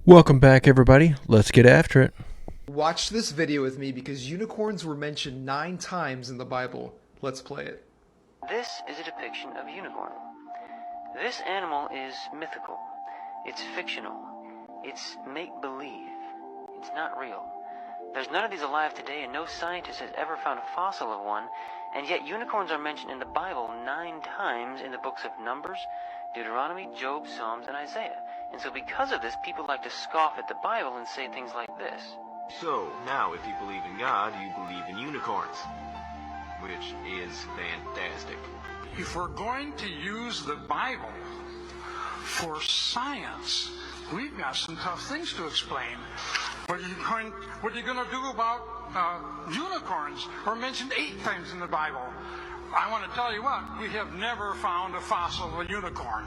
Welcome back, everybody. Let's get after it. Watch this video with me because unicorns were mentioned 9 times in the Bible. Let's play it. This is a depiction of unicorn. This animal is mythical. It's fictional. It's make-believe. It's not real. There's none of these alive today, and no scientist has ever found a fossil of one, and yet unicorns are mentioned in the Bible 9 times in the books of Numbers, Deuteronomy, Job, Psalms, and Isaiah. And so because of this, people like to scoff at the Bible and say things like this. So, now if you believe in God, you believe in unicorns. Which is fantastic. If we're going to use the Bible for science, we've got some tough things to explain. What are you going to do about unicorns? Are mentioned 8 times in the Bible. I want to tell you what, we have never found a fossil of a unicorn.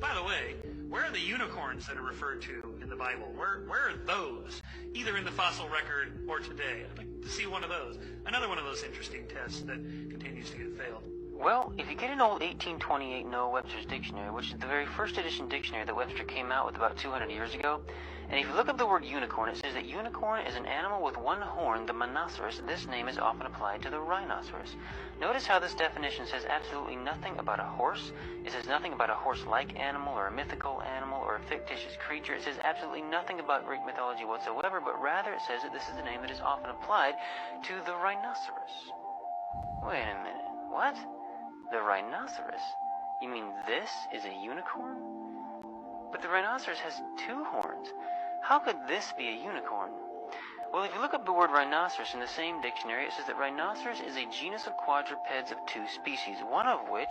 By the way, where are the unicorns that are referred to in the Bible? Where are those? Either in the fossil record or today. I'd like to see one of those. Another one of those interesting tests that continues to get failed. Well, if you get an old 1828 Noah Webster's Dictionary, which is the very first edition dictionary that Webster came out with about 200 years ago, and if you look up the word unicorn, it says that unicorn is an animal with one horn, the monoceros. This name is often applied to the rhinoceros. Notice how this definition says absolutely nothing about a horse. It says nothing about a horse-like animal or a mythical animal or a fictitious creature. It says absolutely nothing about Greek mythology whatsoever, but rather it says that this is a name that is often applied to the rhinoceros. Wait a minute. What? The rhinoceros? You mean this is a unicorn? But the rhinoceros has 2 horns. How could this be a unicorn? Well, if you look up the word rhinoceros in the same dictionary, it says that rhinoceros is a genus of quadrupeds of 2 species, one of which,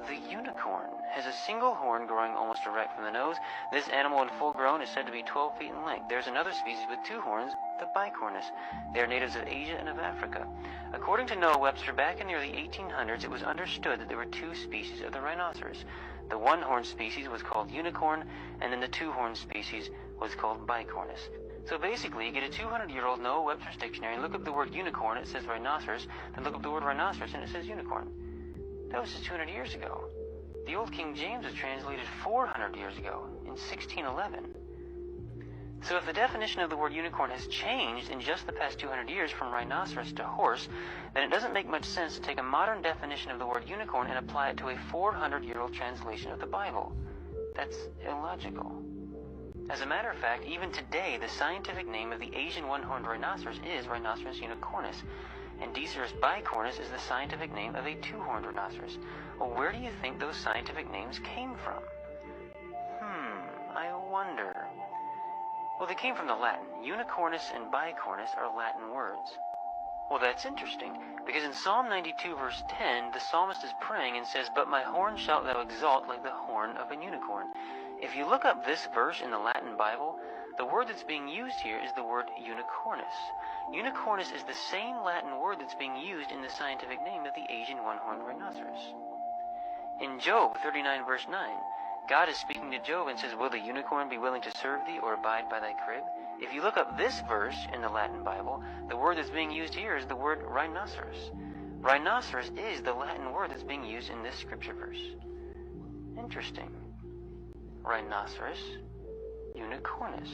the unicorn, has a single horn growing almost erect from the nose. This animal when full grown is said to be 12 feet in length. There's another species with 2 horns, the bicornis. They are natives of Asia and of Africa. According to Noah Webster, back in the early 1800s, it was understood that there were 2 species of the rhinoceros. The one-horned species was called unicorn, and then the 2-horned species was called bicornis. So basically, you get a 200-year-old Noah Webster's dictionary and look up the word unicorn, it says rhinoceros, then look up the word rhinoceros and it says unicorn. That was just 200 years ago. The Old King James was translated 400 years ago, in 1611. So if the definition of the word unicorn has changed in just the past 200 years from rhinoceros to horse, then it doesn't make much sense to take a modern definition of the word unicorn and apply it to a 400-year-old translation of the Bible. That's illogical. As a matter of fact, even today, the scientific name of the Asian one-horned rhinoceros is Rhinoceros unicornis, and Dicerus bicornis is the scientific name of a 2-horned rhinoceros. Well, where do you think those scientific names came from? I wonder. Well, they came from the Latin. Unicornis and bicornis are Latin words. Well, that's interesting, because in Psalm 92, verse 10, the psalmist is praying and says, "But my horn shalt thou exalt like the horn of an unicorn." If you look up this verse in the Latin Bible, the word that's being used here is the word unicornis. Unicornis is the same Latin word that's being used in the scientific name of the Asian one-horned rhinoceros. In Job 39, verse 9, God is speaking to Job and says, "Will the unicorn be willing to serve thee or abide by thy crib?" If you look up this verse in the Latin Bible, the word that's being used here is the word rhinoceros. Rhinoceros is the Latin word that's being used in this scripture verse. Interesting. Rhinoceros unicornis.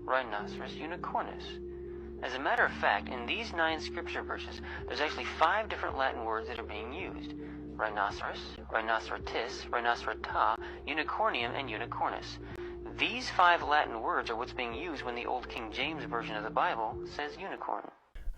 Rhinoceros unicornis. As a matter of fact, in these 9 scripture verses, there's actually 5 different Latin words that are being used. Rhinoceros, rhinocerotis, rhinocerota, unicornium, and unicornis. These 5 Latin words are what's being used when the Old King James Version of the Bible says unicorn.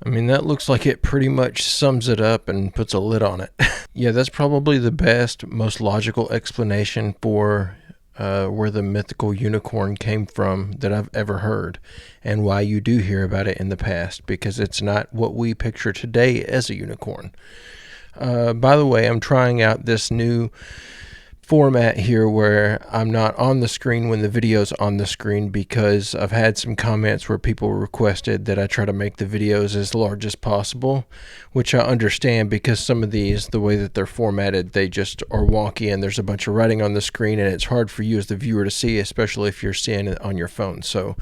I mean, that looks like it pretty much sums it up and puts a lid on it. Yeah, that's probably the best, most logical explanation for where the mythical unicorn came from that I've ever heard, and why you do hear about it in the past, because it's not what we picture today as a unicorn. By the way, I'm trying out this new format here where I'm not on the screen when the video's on the screen, because I've had some comments where people requested that I try to make the videos as large as possible, which I understand, because some of these, the way that they're formatted, they just are wonky and there's a bunch of writing on the screen and it's hard for you as the viewer to see, especially if you're seeing it on your phone. So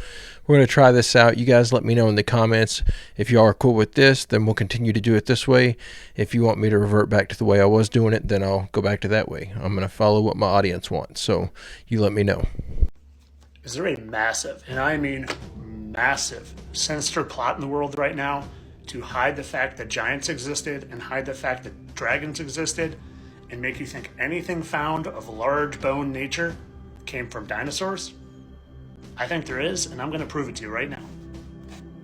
we're going to try this out. You guys let me know in the comments if y'all are cool with this, then we'll continue to do it this way. If you want me to revert back to the way I was doing it, then I'll go back to that way. I'm going to follow what my audience wants, so you let me know. is there a massive, and I mean massive, sinister plot in the world right now to hide the fact that giants existed and hide the fact that dragons existed and make you think anything found of large bone nature came from dinosaurs? I think there is, and I'm going to prove it to you right now.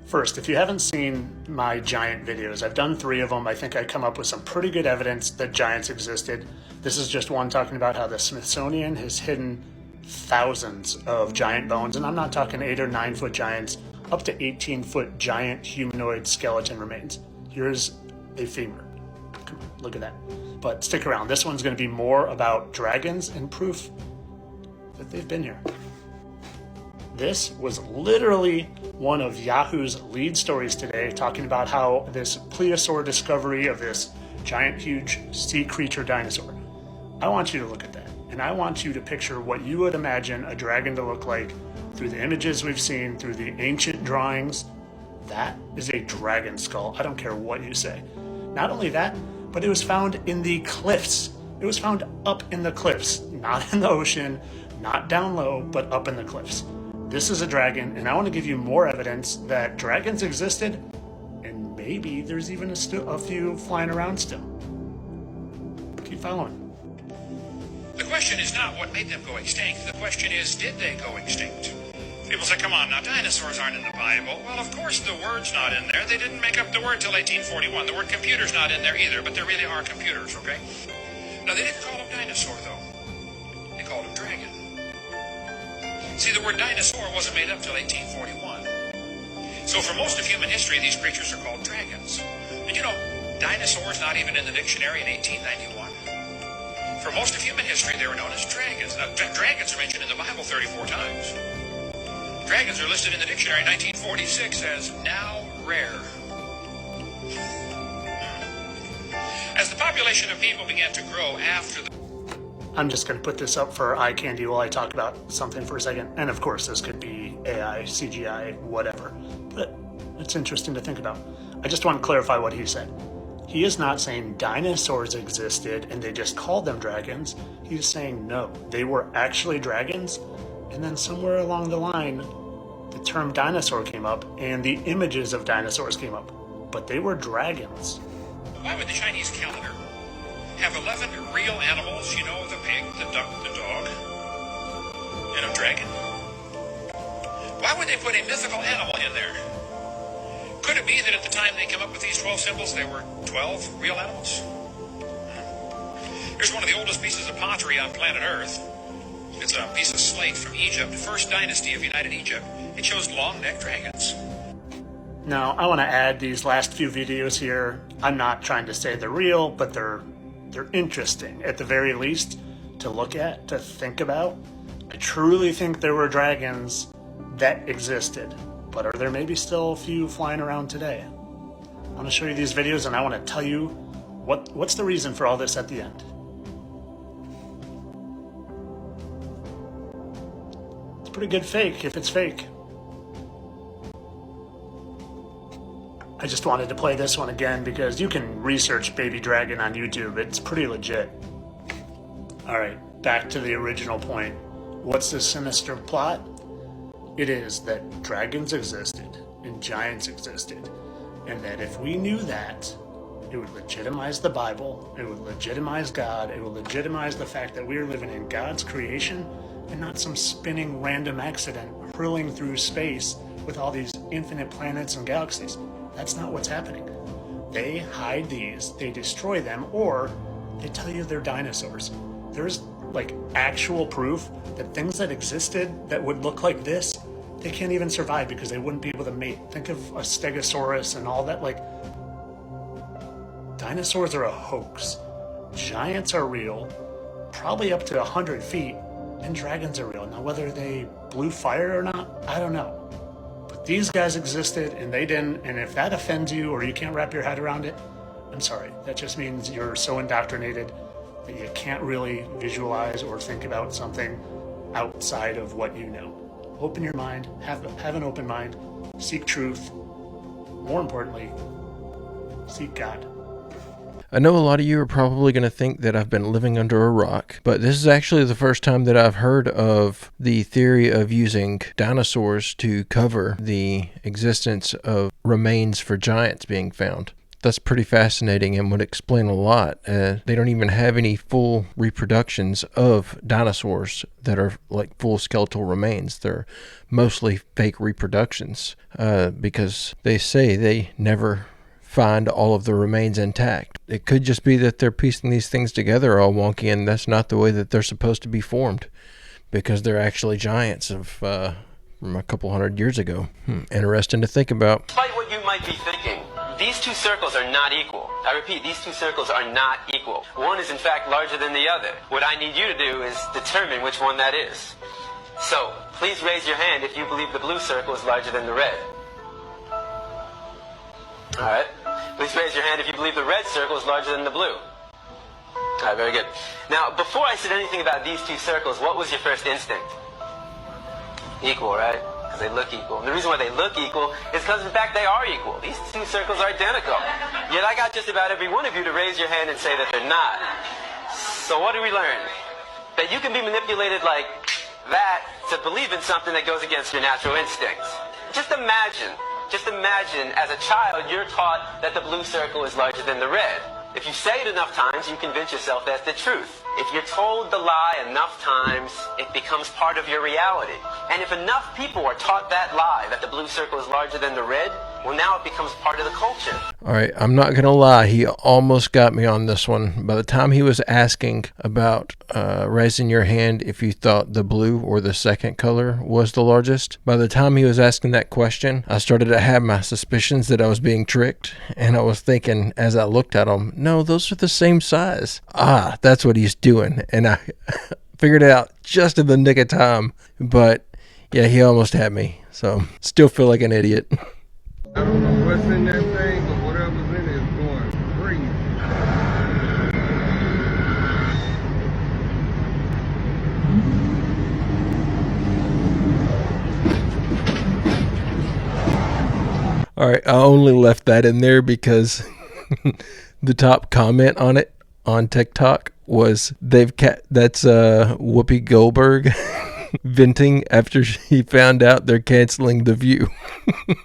First, if you haven't seen my giant videos, I've done 3 of them. I think I come up with some pretty good evidence that giants existed. This is just one talking about how the Smithsonian has hidden thousands of giant bones, and I'm not talking 8 or 9 foot giants, up to 18-foot giant humanoid skeleton remains. Here's a femur. Come on, look at that. But stick around. This one's going to be more about dragons and proof that they've been here. This was literally one of Yahoo's lead stories today, talking about how this plesiosaur discovery of this giant, huge sea creature dinosaur. I want you to look at that, and I want you to picture what you would imagine a dragon to look like through the images we've seen, through the ancient drawings. That is a dragon skull. I don't care what you say. Not only that, but it was found in the cliffs. It was found up in the cliffs, not in the ocean, not down low, but up in the cliffs. This is a dragon, and I want to give you more evidence that dragons existed, and maybe there's even a few flying around still. Keep following. The question is not what made them go extinct. The question is, did they go extinct? People say, come on, now dinosaurs aren't in the Bible. Well, of course the word's not in there. They didn't make up the word till 1841. The word computer's not in there either, but there really are computers, okay? Now, they didn't call them dinosaur, though. They called them dragon. See, the word dinosaur wasn't made up till 1841. So for most of human history, these creatures are called dragons. And you know, dinosaurs not even in the dictionary in 1891. For most of human history, they were known as dragons. Now, dragons are mentioned in the Bible 34 times. Dragons are listed in the dictionary in 1946 as now rare. As the population of people began to grow after the... I'm just going to put this up for eye candy while I talk about something for a second. And of course, this could be AI, CGI, whatever. But it's interesting to think about. I just want to clarify what he said. He is not saying dinosaurs existed and they just called them dragons. He's saying no, they were actually dragons. And then somewhere along the line, the term dinosaur came up and the images of dinosaurs came up. But they were dragons. Why would the Chinese calendar have 11 real animals, you know, the pig, the duck, the dog, and a dragon? Why would they put a mythical animal in there? Could it be that at the time they came up with these 12 symbols, there were 12 real animals? Here's one of the oldest pieces of pottery on planet Earth. It's a piece of slate from Egypt, first dynasty of United Egypt. It shows long-necked dragons. Now, I want to add these last few videos here. I'm not trying to say they're real, but they're interesting, at the very least, to look at, to think about. I truly think there were dragons that existed, but are there maybe still a few flying around today? I'm going to show you these videos, and I want to tell you what's the reason for all this at the end. It's a pretty good fake, if it's fake. I just wanted to play this one again because you can research baby dragon on YouTube. It's pretty legit. All right, back to the original point. What's the sinister plot? It is that dragons existed and giants existed, and that if we knew that, it would legitimize the Bible, it would legitimize God, it would legitimize the fact that we are living in God's creation and not some spinning random accident hurling through space with all these infinite planets and galaxies. That's not what's happening. They hide these, they destroy them, or they tell you they're dinosaurs. There's like actual proof that things that existed that would look like this, they can't even survive because they wouldn't be able to mate. Think of a stegosaurus and all that. Like, dinosaurs are a hoax. Giants are real, probably up to 100 feet, and dragons are real. Now, whether they blew fire or not, I don't know. These guys existed and they didn't, and if that offends you or you can't wrap your head around it, I'm sorry. That just means you're so indoctrinated that you can't really visualize or think about something outside of what you know. Open your mind, have an open mind, seek truth. More importantly, seek God. I know a lot of you are probably going to think that I've been living under a rock, but this is actually the first time that I've heard of the theory of using dinosaurs to cover the existence of remains for giants being found. That's pretty fascinating and would explain a lot. They don't even have any full reproductions of dinosaurs that are like full skeletal remains. They're mostly fake reproductions because they say they never find all of the remains intact. It could just be that they're piecing these things together all wonky, and that's not the way that they're supposed to be formed, because they're actually giants of from a couple hundred years ago. Interesting to think about. Despite what you might be thinking, these two circles are not equal. I repeat, these two circles are not equal. One is in fact larger than the other. What I need you to do is determine which one that is. So, please raise your hand if you believe the blue circle is larger than the red. Alright. Please raise your hand if you believe the red circle is larger than the blue. Alright, very good. Now, before I said anything about these two circles, what was your first instinct? Equal, right? Because they look equal. And the reason why they look equal is because, in fact, they are equal. These two circles are identical. Yet I got just about every one of you to raise your hand and say that they're not. So what do we learn? That you can be manipulated like that to believe in something that goes against your natural instincts. Just imagine, as a child, you're taught that the blue circle is larger than the red. If you say it enough times, you convince yourself that's the truth. If you're told the lie enough times, it becomes part of your reality. And if enough people are taught that lie, that the blue circle is larger than the red, well, now it becomes part of the culture. All right, I'm not going to lie. He almost got me on this one. By the time he was asking about raising your hand if you thought the blue or the second color was the largest, by the time he was asking that question, I started to have my suspicions that I was being tricked. And I was thinking, as I looked at him, no, those are the same size. That's what he's doing. And I figured it out just in the nick of time. But yeah, he almost had me. So still feel like an idiot. I don't know what's in that thing, but whatever's in it is going crazy. All right, I only left that in there because the top comment on it on TikTok was that's Whoopi Goldberg venting after she found out they're canceling The View.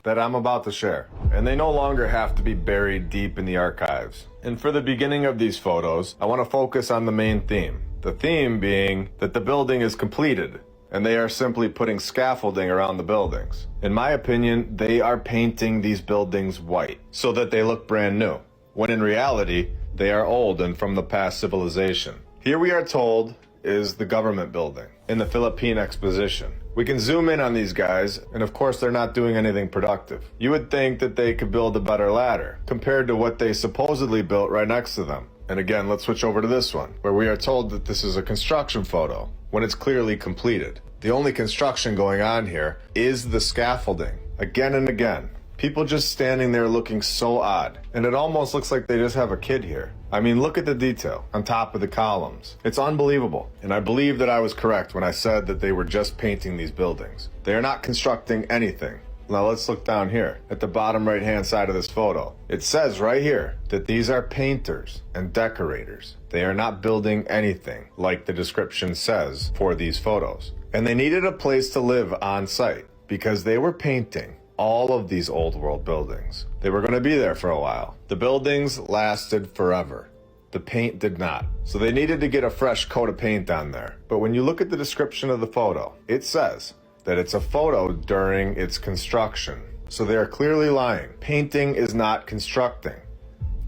That I'm about to share, and they no longer have to be buried deep in the archives. And for the beginning of these photos, I want to focus on the main theme. The theme being that the building is completed, and they are simply putting scaffolding around the buildings. In my opinion, they are painting these buildings white so that they look brand new, when in reality, they are old and from the past civilization. Here we are told is the government building in the Philippine Exposition. We can zoom in on these guys, and of course they're not doing anything productive. You would think that they could build a better ladder compared to what they supposedly built right next to them. And again, let's switch over to this one, where we are told that this is a construction photo, when it's clearly completed. The only construction going on here is the scaffolding. Again and again. People just standing there looking so odd. And it almost looks like they just have a kid here. I mean, look at the detail on top of the columns. It's unbelievable. And I believe that I was correct when I said that they were just painting these buildings. They are not constructing anything. Now let's look down here at the bottom right hand side of this photo. It says right here that these are painters and decorators. They are not building anything like the description says for these photos. And they needed a place to live on site because they were painting all of these old world buildings. They were going to be there for a while. The buildings lasted forever. The paint did not. So they needed to get a fresh coat of paint on there. But when you look at the description of the photo, it says that it's a photo during its construction. So they are clearly lying. Painting is not constructing.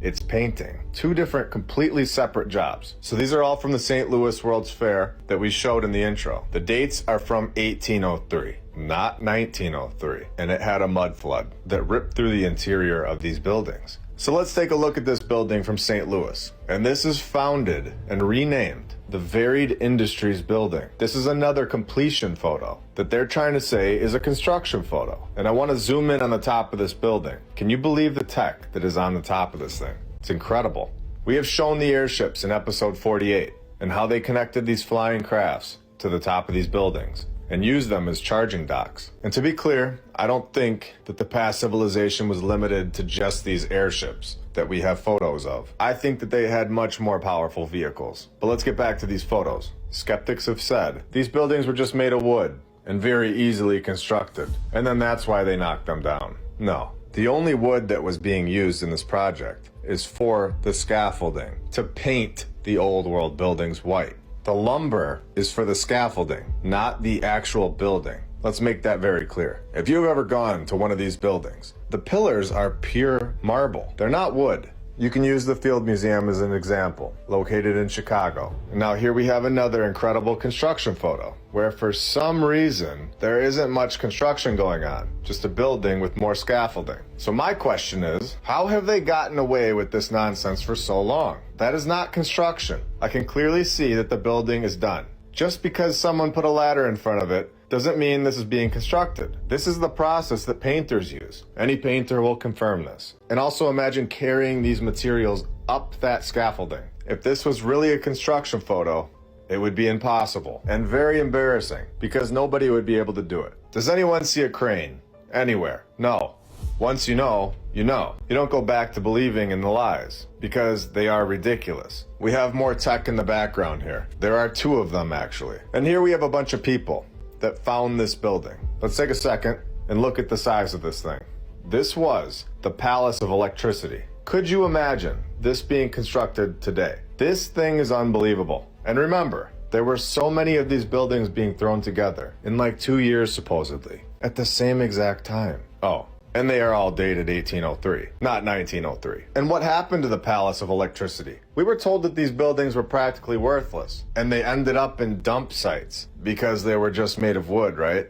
It's painting. Two different, completely separate jobs. So these are all from the St. Louis World's Fair that we showed in the intro. The dates are from 1803, not 1903. And it had a mud flood that ripped through the interior of these buildings. So let's take a look at this building from St. Louis. And this is founded and renamed the Varied Industries Building. This is another completion photo that they're trying to say is a construction photo. And I want to zoom in on the top of this building. Can you believe the tech that is on the top of this thing? It's incredible. We have shown the airships in episode 48 and how they connected these flying crafts to the top of these buildings. and used them as charging docks. And to be clear, I don't think that the past civilization was limited to just these airships that we have photos of. I think that they had much more powerful vehicles. But let's get back to these photos. Skeptics have said these buildings were just made of wood and very easily constructed, and then that's why they knocked them down. No. The only wood that was being used in this project is for the scaffolding, to paint the old world buildings white. The lumber is for the scaffolding, not the actual building. Let's make that very clear. If you've ever gone to one of these buildings, the pillars are pure marble. They're not wood. You can use the Field Museum as an example, located in Chicago. And now here we have another incredible construction photo, where for some reason, there isn't much construction going on, just a building with more scaffolding. So my question is, how have they gotten away with this nonsense for so long? That is not construction. I can clearly see that the building is done. Just because someone put a ladder in front of it doesn't mean this is being constructed. This is the process that painters use. Any painter will confirm this. And also imagine carrying these materials up that scaffolding. If this was really a construction photo, it would be impossible and very embarrassing because nobody would be able to do it. Does anyone see a crane anywhere? No. Once you know, you know. You don't go back to believing in the lies because they are ridiculous. We have more tech in the background here. There are two of them actually. And here we have a bunch of people that found this building. Let's take a second and look at the size of this thing. This was the Palace of Electricity. Could you imagine this being constructed today? This thing is unbelievable. And remember, there were so many of these buildings being thrown together in like 2 years supposedly, at the same exact time. Oh, and they are all dated 1803, not 1903. And what happened to the Palace of Electricity? We were told that these buildings were practically worthless, and they ended up in dump sites because they were just made of wood, right?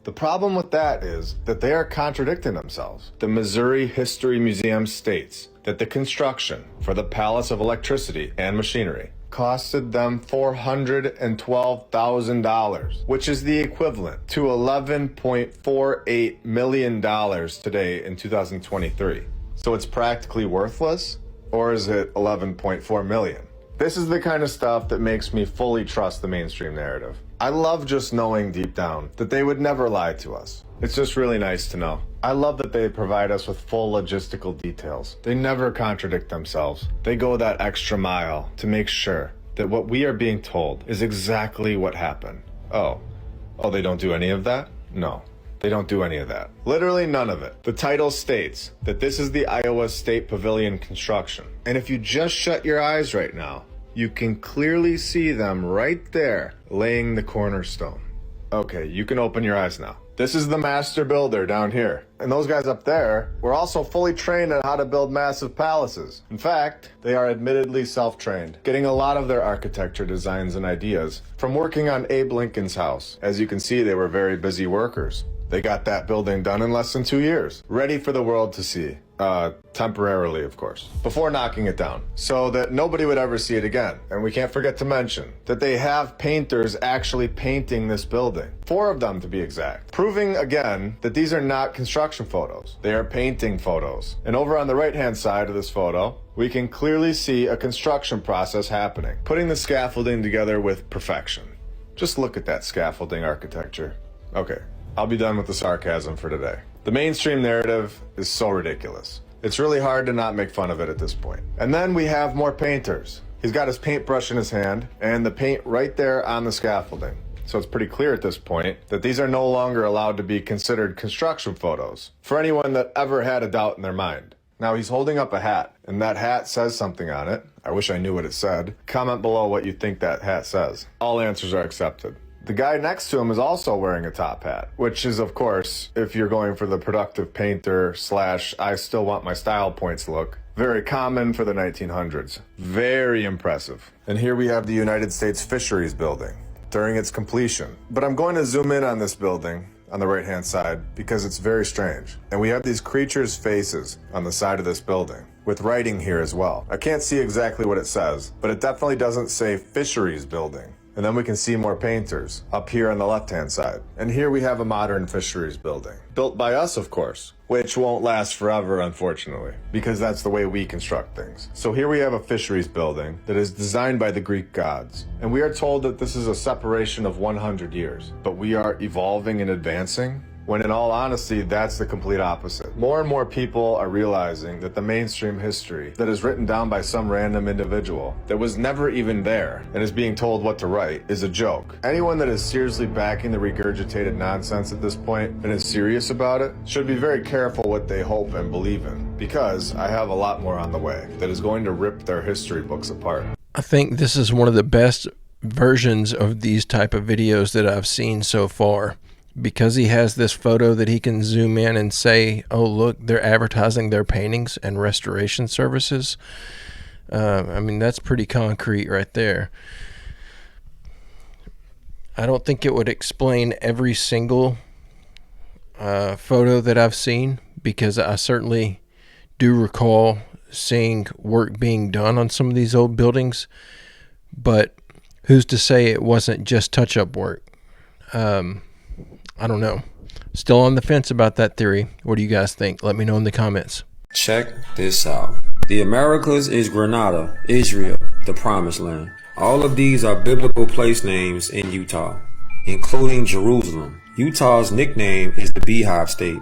The problem with that is that they are contradicting themselves. The Missouri History Museum states that the construction for the Palace of Electricity and Machinery costed them $412,000, which is the equivalent to $11.48 million today in 2023. So it's practically worthless, or is it 11.4 million? This is the kind of stuff that makes me fully trust the mainstream narrative. I love just knowing deep down that they would never lie to us. It's just really nice to know. I love that they provide us with full logistical details. They never contradict themselves. They go that extra mile to make sure that what we are being told is exactly what happened. Oh, they don't do any of that? No, they don't do any of that. Literally none of it. The title states that this is the Iowa State Pavilion construction. And if you just shut your eyes right now, you can clearly see them right there laying the cornerstone. Okay, you can open your eyes now. This is the master builder down here. And those guys up there were also fully trained on how to build massive palaces. In fact, they are admittedly self-trained, getting a lot of their architecture designs and ideas from working on Abe Lincoln's house. As you can see, they were very busy workers. They got that building done in less than 2 years, ready for the world to see. Temporarily, of course, before knocking it down, so that nobody would ever see it again. And we can't forget to mention that they have painters actually painting this building. 4 of them to be exact, proving again that these are not construction photos. They are painting photos. And over on the right-hand side of this photo, we can clearly see a construction process happening, putting the scaffolding together with perfection. Just look at that scaffolding architecture. Okay, I'll be done with the sarcasm for today. The mainstream narrative is so ridiculous. It's really hard to not make fun of it at this point. And then we have more painters. He's got his paintbrush in his hand and the paint right there on the scaffolding. So it's pretty clear at this point that these are no longer allowed to be considered construction photos for anyone that ever had a doubt in their mind. Now he's holding up a hat, and that hat says something on it. I wish I knew what it said. Comment below what you think that hat says. All answers are accepted. The guy next to him is also wearing a top hat, which is, of course, if you're going for the productive painter / I still want my style points look, very common for the 1900s. Very impressive. And here we have the United States Fisheries Building during its completion. But I'm going to zoom in on this building on the right-hand side because it's very strange. And we have these creatures' faces on the side of this building, with writing here as well. I can't see exactly what it says, but it definitely doesn't say Fisheries Building. And then we can see more painters up here on the left-hand side. And here we have a modern fisheries building, built by us, of course, which won't last forever, unfortunately, because that's the way we construct things. So here we have a fisheries building that is designed by the Greek gods. And we are told that this is a separation of 100 years, but we are evolving and advancing, when in all honesty, that's the complete opposite. More and more people are realizing that the mainstream history that is written down by some random individual that was never even there and is being told what to write is a joke. Anyone that is seriously backing the regurgitated nonsense at this point and is serious about it should be very careful what they hope and believe in, because I have a lot more on the way that is going to rip their history books apart. I think this is one of the best versions of these type of videos that I've seen so far, because he has this photo that he can zoom in and say, oh, look, they're advertising their paintings and restoration services. I mean, that's pretty concrete right there. I don't think it would explain every single photo that I've seen, because I certainly do recall seeing work being done on some of these old buildings, but who's to say it wasn't just touch-up work? I don't know. Still on the fence about that theory. What do you guys think? Let me know in the comments. Check this out. The Americas is Grenada, Israel, the Promised Land. All of these are biblical place names in Utah, including Jerusalem. Utah's nickname is the Beehive State.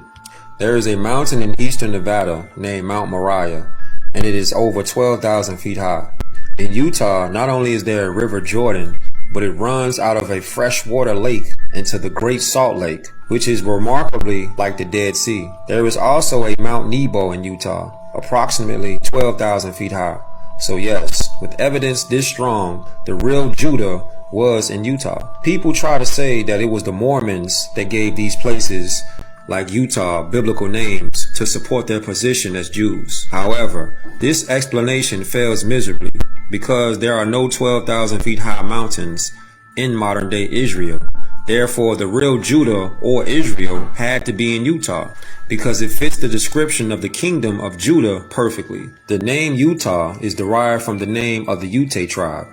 There is a mountain in eastern Nevada named Mount Moriah, and it is over 12,000 feet high. In Utah, not only is there a River Jordan, but it runs out of a freshwater lake into the Great Salt Lake, which is remarkably like the Dead Sea. There is also a Mount Nebo in Utah, approximately 12,000 feet high. So yes, with evidence this strong, the real Judah was in Utah. People try to say that it was the Mormons that gave these places like Utah biblical names to support their position as Jews. However, this explanation fails miserably, because there are no 12,000 feet high mountains in modern day Israel. Therefore, the real Judah or Israel had to be in Utah, because it fits the description of the kingdom of Judah perfectly. The name Utah is derived from the name of the Ute tribe.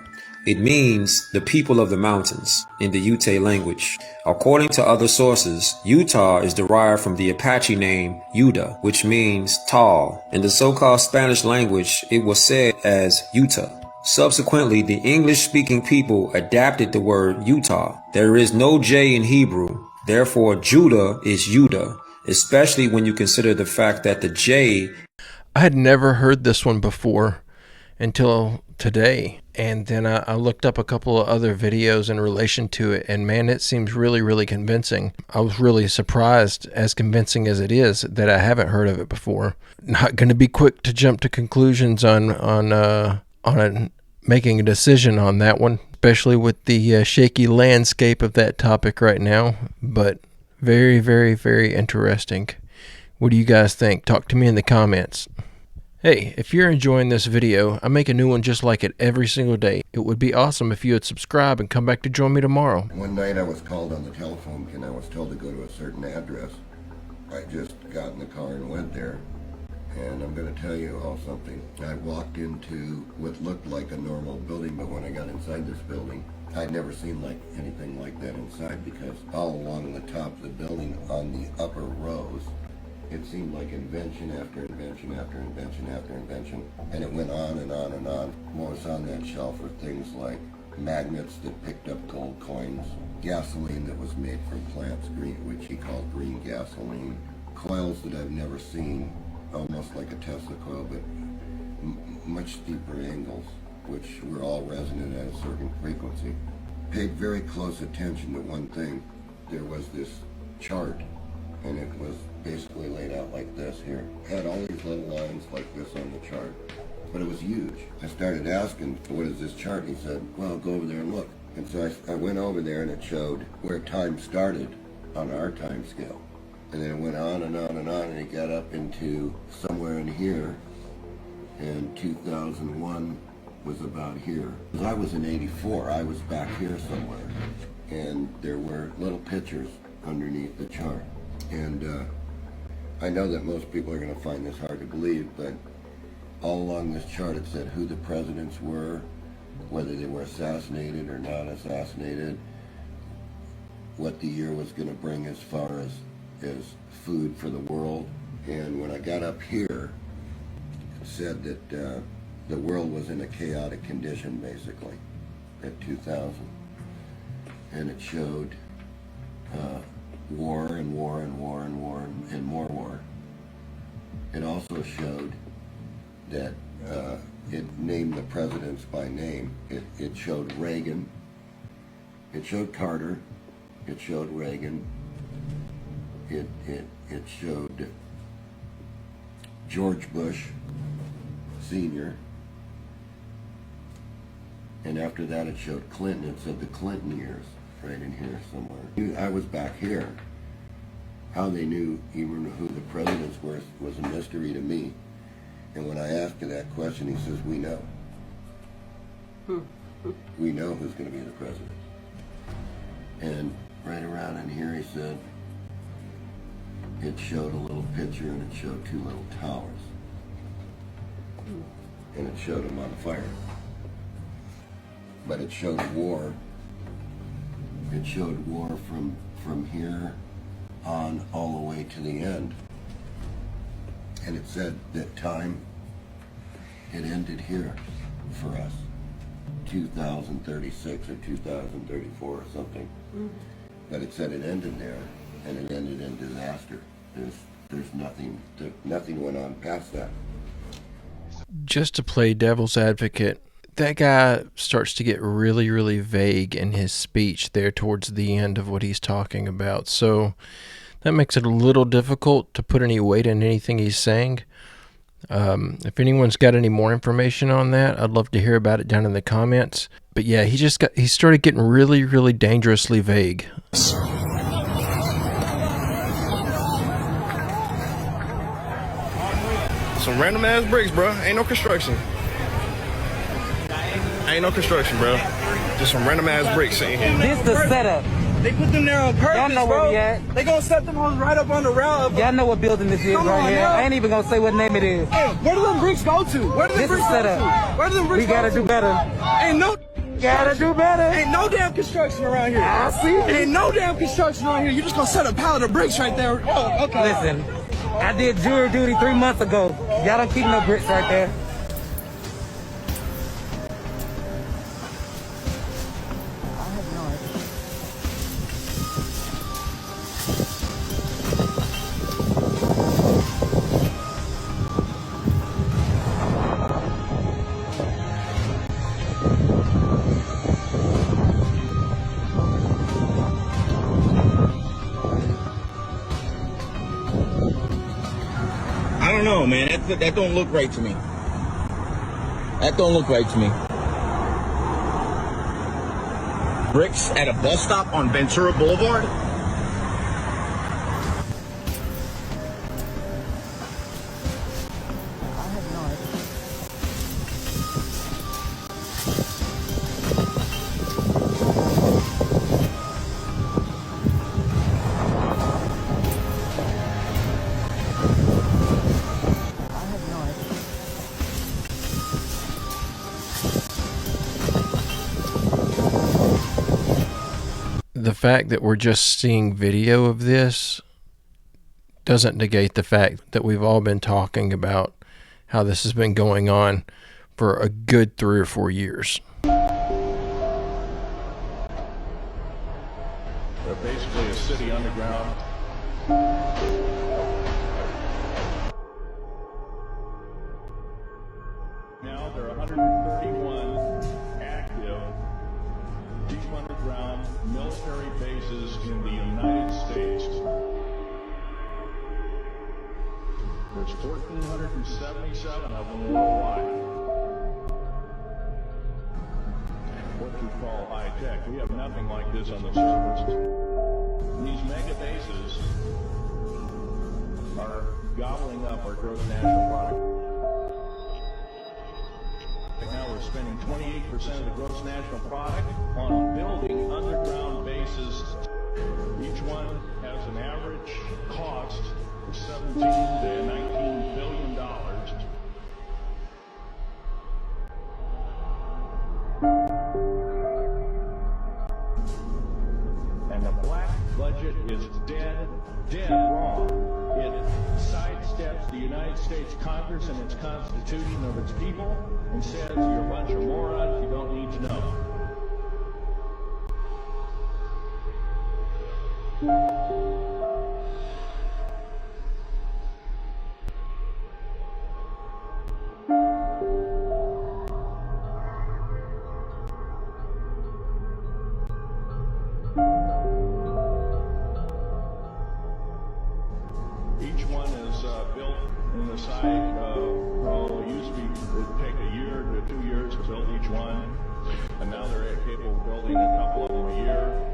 It means the people of the mountains in the Ute language. According to other sources, Utah is derived from the Apache name Yuda, which means tall. In the so-called Spanish language, it was said as Utah. Subsequently, the English-speaking people adapted the word Utah. There is no J in Hebrew, therefore Judah is Yuda, especially when you consider the fact that the J... I had never heard this one before until today, and then I looked up a couple of other videos in relation to it, and man, it seems really, really convincing. I was really surprised, as convincing as it is, that I haven't heard of it before. Not going to be quick to jump to conclusions on making a decision on that one, especially with the shaky landscape of that topic right now, but very, very, very interesting. What do you guys think? Talk to me in the comments. Hey, if you're enjoying this video, I make a new one just like it every single day. It would be awesome if you would subscribe and come back to join me tomorrow. One night I was called on the telephone and I was told to go to a certain address. I just got in the car and went there. And I'm going to tell you all something. I walked into what looked like a normal building, but when I got inside this building, I'd never seen anything like that inside, because all along the top of the building, on the upper rows, it seemed like invention after invention after invention after invention. And it went on and on and on. What was on that shelf were things like magnets that picked up gold coins, gasoline that was made from plants, which he called green gasoline, coils that I've never seen, almost like a Tesla coil, but much steeper angles, which were all resonant at a certain frequency. Paid very close attention to one thing. There was this chart, and it was basically laid out like this here. Had all these little lines like this on the chart, but it was huge. I started asking, what is this chart? He said, well, go over there and look. And so I went over there, and it showed where time started on our time scale. And then it went on and on and on, and it got up into somewhere in here, and 2001 was about here. Because I was in 84, I was back here somewhere, and there were little pictures underneath the chart. And I know that most people are going to find this hard to believe, but all along this chart it said who the presidents were, whether they were assassinated or not assassinated, what the year was going to bring as far as food for the world. And when I got up here, it said that the world was in a chaotic condition, basically, at 2000. And it showed war and war and war and war and more war. It also showed that it named the presidents by name. It showed Reagan, it showed Carter, it showed Reagan, it showed George Bush Sr., and after that it showed Clinton. It said the Clinton years right in here somewhere. I was back here. How they knew even who the presidents were was a mystery to me. And when I asked him that question, he says, we know. We know who's going to be the president. And right around in here, he said, it showed a little picture and it showed two little towers. And it showed them on fire. But it showed war. It showed war from here on all the way to the end. And it said that time, it ended here for us, 2036 or 2034 or something. But it said it ended there, and it ended in disaster. There's nothing went on past that. Just to play devil's advocate, that guy starts to get really, really vague in his speech there towards the end of what he's talking about. So that makes it a little difficult to put any weight in anything he's saying. If anyone's got any more information on that, I'd love to hear about it down in the comments. But yeah, he started getting really, really dangerously vague. Some random ass bricks, bro. Ain't no construction. Ain't no construction, bro. Just some random ass bricks sitting here. This the setup. They put them there on purpose, Y'all know where bro. we at. They gonna set them hoes right up on the rail. Y'all know what building this is right here. I ain't even gonna say what name it is. Hey, where do them bricks go to? Where do them This bricks is go setup. to? Where do them bricks We gotta go do to? better. Ain't no Gotta do better. Ain't no damn construction around here. I see. Ain't no damn construction around here. You just gonna set a pallet of bricks right there. Oh, okay. Listen, I did jury duty 3 months ago. Y'all don't keep no bricks right there. I don't know, man. That don't look right to me. That don't look right to me. Bricks at a bus stop on Ventura Boulevard? The fact that we're just seeing video of this doesn't negate the fact that we've all been talking about how this has been going on for a good 3 or 4 years. They're basically a city underground. Now there are 131 active deep underground military bases in the United States. There's 1,477 of them worldwide. What you call high tech. We have nothing like this on the surface. These mega bases are gobbling up our gross national product. Right now we're spending 28% of the gross national product on building underground bases. Each one has an average cost of $17 to $19 billion. dead wrong. It sidesteps the United States Congress and its Constitution of its people and says you're a bunch of morons you don't need to know. Each one is built in the site. It used to be, it'd take a year to 2 years to build each one, and now they're capable of building a couple of them a year.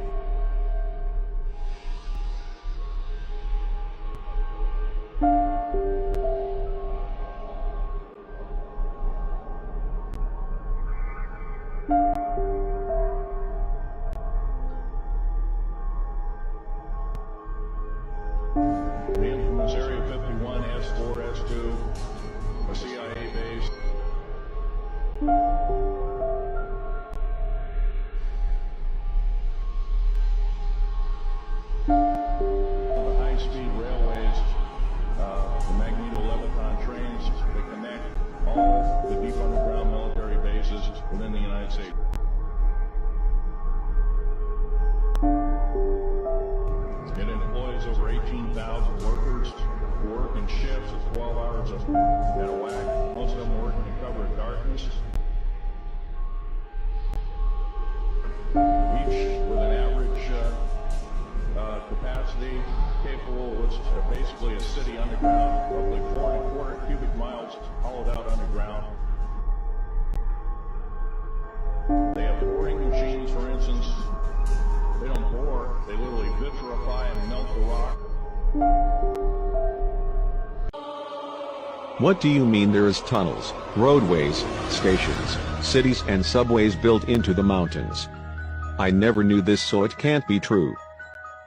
The infamous Area 51, S4, S2, a CIA base. The high-speed railways, the magneto-leviton trains that connect all the deep underground military bases within the United States. It employs over 18,000 workers who work in shifts of 12 hours at a whack. Most of them work in the cover of darkness. Each with an average capacity capable of basically a city underground, roughly 4¼ cubic miles hollowed out underground. They have boring machines, for instance. They don't bore, they literally vitrify and melt the rock. What do you mean there is tunnels, roadways, stations, cities and subways built into the mountains? I never knew this, so it can't be true.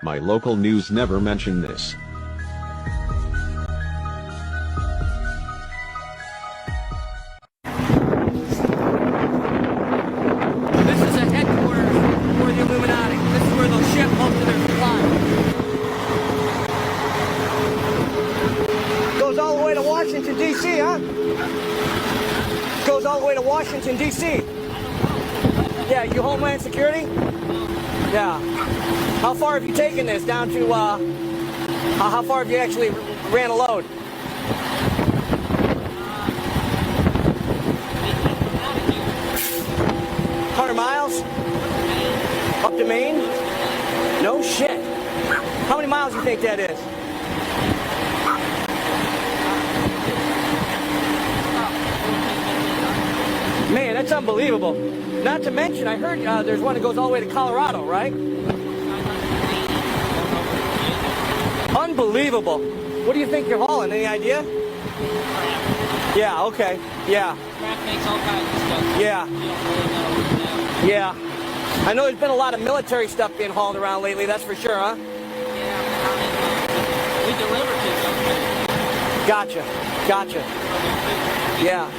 My local news never mentioned this. This is a headquarters for the Illuminati. This is where they'll ship most of their supplies. Goes all the way to Washington, D.C., huh? Goes all the way to Washington, D.C. Yeah, you Homeland Security? Yeah. How far have you taken this down to, how far have you actually ran a load? 100 miles? Up to Maine? No shit. How many miles do you think that is? Man, that's unbelievable. Not to mention, I heard there's one that goes all the way to Colorado, right? Unbelievable. What do you think you're hauling? Any idea? Yeah, okay. Yeah. Yeah. Yeah. I know there's been a lot of military stuff being hauled around lately, that's for sure, huh? We deliver to them. Gotcha. Gotcha. Yeah.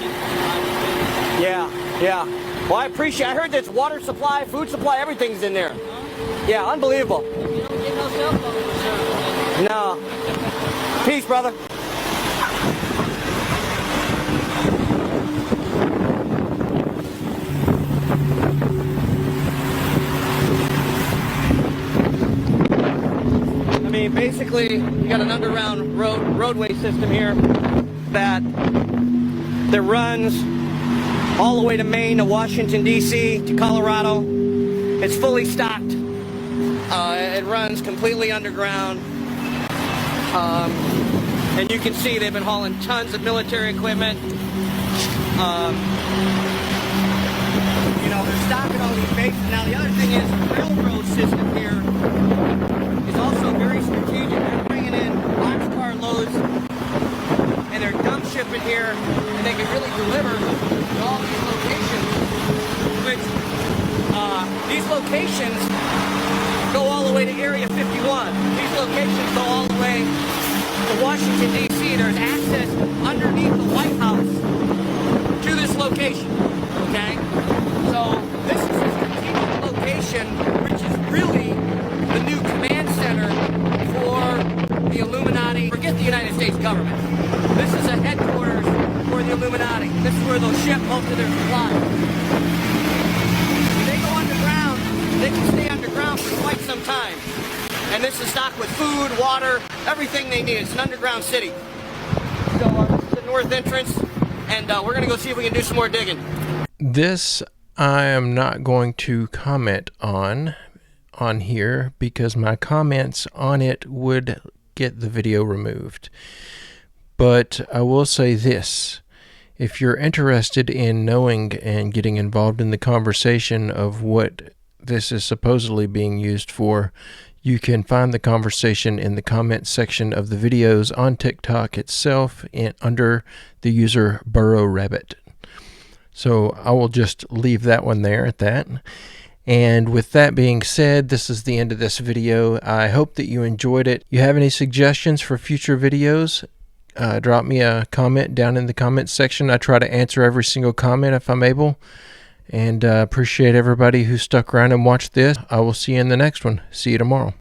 Yeah. Yeah. Well, I appreciate it. I heard there's water supply, food supply, everything's in there. Yeah, unbelievable. You don't get no cell phone service. No. Peace, brother. I mean, basically, you got an underground roadway system here that runs all the way to Maine, to Washington, D.C., to Colorado. It's fully stocked. It runs completely underground. And you can see they've been hauling tons of military equipment. You know, they're stocking all these bases. Now, the other thing is the railroad system here is also very strategic. They're bringing in boxcar loads, and they're dump shipping here, and they can really deliver to all these locations, which these locations go all the way to Area 51. These locations go all the way to Washington, D.C. There's access underneath the White House to this location, okay? So this is a strategic location, which is really the new command center for States government. This is a headquarters for the Illuminati. This is where they'll ship most of their supplies. When they go underground, they can stay underground for quite some time. And this is stocked with food, water, everything they need. It's an underground city. So this is the north entrance, and we're going to go see if we can do some more digging. This I am not going to comment on here because my comments on it would get the video removed. But I will say this. If you're interested in knowing and getting involved in the conversation of what this is supposedly being used for, you can find the conversation in the comment section of the videos on TikTok itself and under the user Burrow Rabbit. So I will just leave that one there at that. And with that being said, this is the end of this video. I hope that you enjoyed it. You have any suggestions for future videos? Drop me a comment down in the comments section. I try to answer every single comment if I'm able. And appreciate everybody who stuck around and watched this. I will see you in the next one. See you tomorrow.